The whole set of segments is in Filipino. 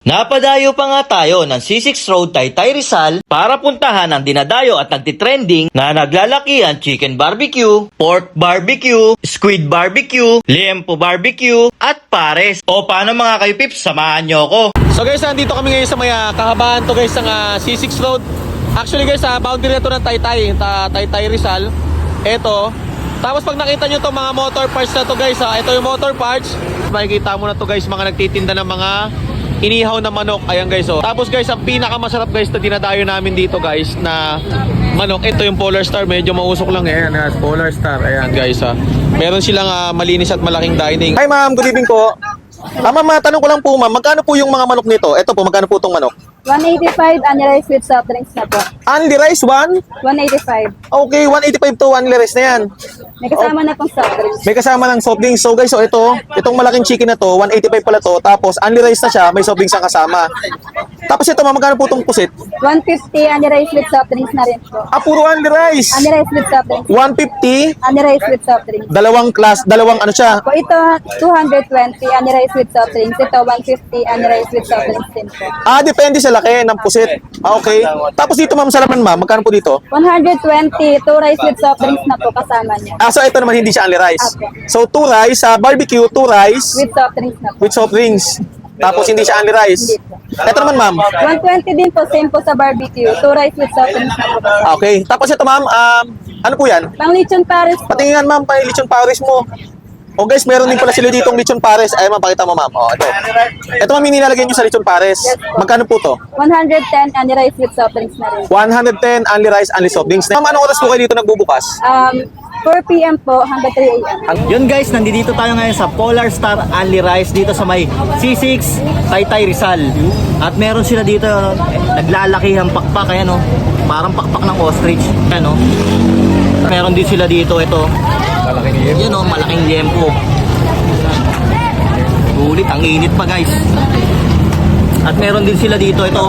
Napadayo pa nga tayo ng C6 Road Taytay Rizal para puntahan ang dinadayo at nagtitrending na naglalakihan chicken barbecue, pork barbecue, squid barbecue, liempo barbecue, at pares. O paano mga kayo pips, samahan nyo ako. So guys, nandito kami ngayon sa may kahabaan to guys ng C6 Road. Actually guys, boundary na to ng Taytay Rizal. Ito. Tapos pag nakita nyo to mga motor parts na to guys, ito yung motor parts. Makikita mo na to guys, mga nagtitinda ng mga inihaw na manok. Ayan guys, oh. Tapos guys, ang pinakamasarap guys na dinadayo namin dito guys na manok, ito yung Polar Star. Medyo mausok lang eh. Ayan, Polar Star. Ayan guys, meron silang malinis at malaking dining. Hi ma'am, good evening po. Ma'am, tanong ko lang po ma'am, magkano po yung mga manok nito? Ito po, magkano po itong manok? 185 only rice with soft drinks na po. Only rice, 1? 185. Okay, 185 to only rice na yan. May kasama na pong soft drinks. May kasama ng soft drinks. So guys, so itong malaking chicken na to, 185 pala to. Tapos only rice na siya, may soft drinks ang kasama. Tapos ito, magkano po itong pusit? 150 only rice with soft drinks na rin po. Puro only rice. Only rice with soft drinks. 150, Only rice with soft drinks. dalawang ano siya. Po ito, 220 only rice with soft drinks. Ito, 150 only rice with soft drinks din po. Depende sa laki ng pusit. Okay. Tapos dito ma'am, sa laman ma'am, magkano po dito? 120, 2 rice with soft drinks na po kasama niya. So ito naman hindi siya only rice. Okay. So 2 rice, barbecue, 2 rice With soft drinks na po. with soft drinks. Tapos hindi siya only rice. Ito naman ma'am. 120 din po, same po sa barbecue. 2 rice with soft drinks na po. Okay. Tapos ito ma'am, ano po yan? Pang lechon Paris po. Patingin ma'am, pa lechon pares mo. Oh guys, meron din pala sila ditong lechon pares. Ay ma'am, pakita mo ma'am. Ito. Ito ma'am, nilalagay nyo sa lechon pares. Magkano po to? 110 only rice with soft drinks na rin. 110, only rice, only soft drinks. Ma'am, anong oras po kayo dito nagbubukas? 4 p.m. po hanggang 3 a.m. Yun guys, nandito tayo ngayon sa Polar Star Only Rice dito sa may C6 Taytay Rizal. At meron sila dito, naglalakihang pakpak, ayan o. Parang pakpak ng ostrich. Ayan o. Meron din sila dito, ito. Yan o, malaking liempo. Ulit, ang init pa guys. At meron din sila dito, ito.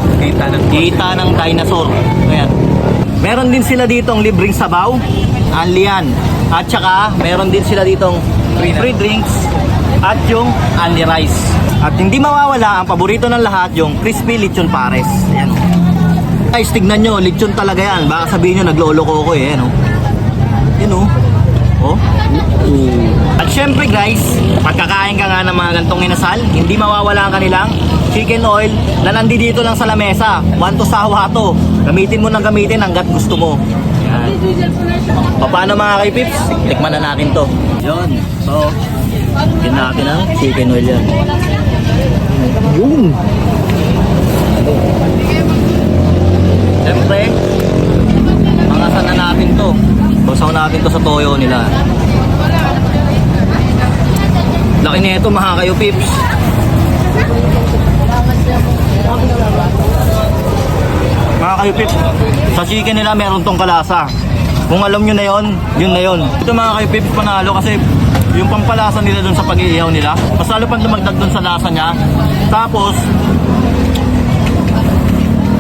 Kita ng dinosaur. Ayan. Meron din sila ditong libreng sabaw. Only yan. At saka, meron din sila ditong free drinks at yung only rice. At hindi mawawala, ang paborito ng lahat, yung crispy lechon pares. Ayan. Guys, tignan nyo, lechon talaga yan. Baka sabihin nyo, nagloloko ko eh. Ayan o. Ayan o. Oh. At syempre guys, pagkakain ka nga ng mga gantong inasal, hindi mawawala ang kanilang chicken oil na nandito lang sa lamesa. Want to sawa to. Gamitin mo ng gamitin hanggat gusto mo. Yan. Paano mga kaipips? Tikman na natin to. Yun. So, yun natin ang chicken oil yan. Yun. Siyempre, pangasan na natin to. Basaw natin to sa toyo nila. Laki nito mga kayo pips. Mga kayo pips, sa chicken nila meron tong kalasa. Kung alam nyo na yon, yun na yon. Ito mga kayo pips, panalo kasi yung pampalasa nila dun sa pag-iihaw nila, mas lalo pang lumagdag dun sa lasa niya. Tapos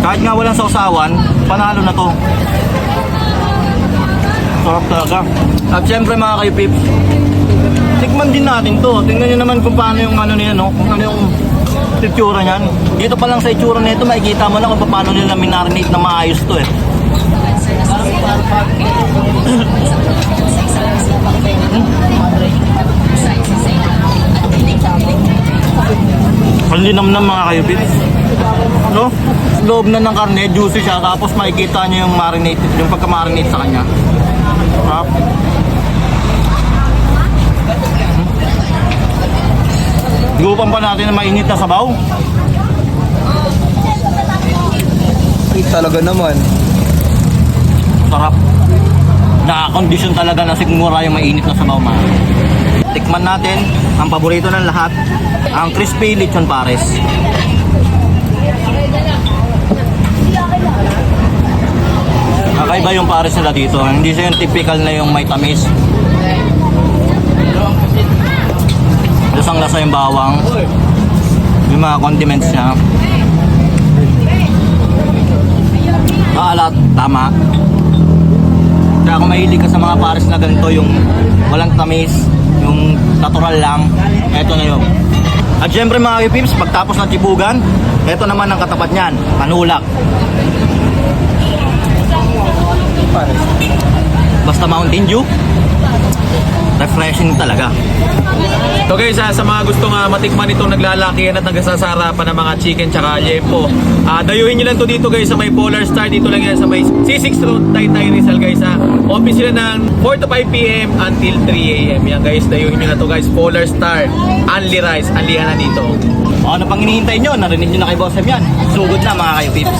kahit nga walang sausawan, panalo na to. Sarap talaga. At syempre mga kayo pips, tikman din natin to. Tingnan nyo naman kung paano yung ano nila, no? Kung ano yung itsura niyan. Dito pa lang sa itsura nito, makikita mo na kung paano nila minarinate na maayos to eh. Ang linamnam mga kayo pips. No? Loob na ng karne, juicy siya. Tapos makikita nyo yung marinate, yung pagka-marinate sa kanya. Gupan pa natin na mainit na sabaw. Ay, talaga naman. Sarap. Nakakondisyon talaga na sigmura yung mainit na sabaw man. Tikman natin ang paborito ng lahat, ang crispy lechon pares. Kakaiba yung pares nila dito. Hindi siya yung typical na yung may tamis. Lasang-lasa yung bawang. Yung mga condiments niya. Alat, tama. Kaya kung mahilig ka sa mga pares na ganito, yung walang tamis, yung natural lang, eto na yun. At syempre mga pips, pagtapos ng tibugan, Ito naman ang katapat niyan, panulak. Basta Mountain Dew, refreshing talaga. So guys, sa mga gustong matikman itong naglalakihan at nagsasarapan ng mga chicken tsaka liempo, dayuhin nyo lang to dito guys sa may Polar Star. Dito lang yan sa may C6 Road, Taytay Rizal guys ha. Open sila ng 4 to 5 p.m. until 3 a.m. Yan guys, dayuhin nyo na to guys. Polar Star, Only Rice, anlihan na dito. O, ano pang hinihintay nyo? Narinig nyo na kay Boss M yan. Sugod na mga kayo, peeps.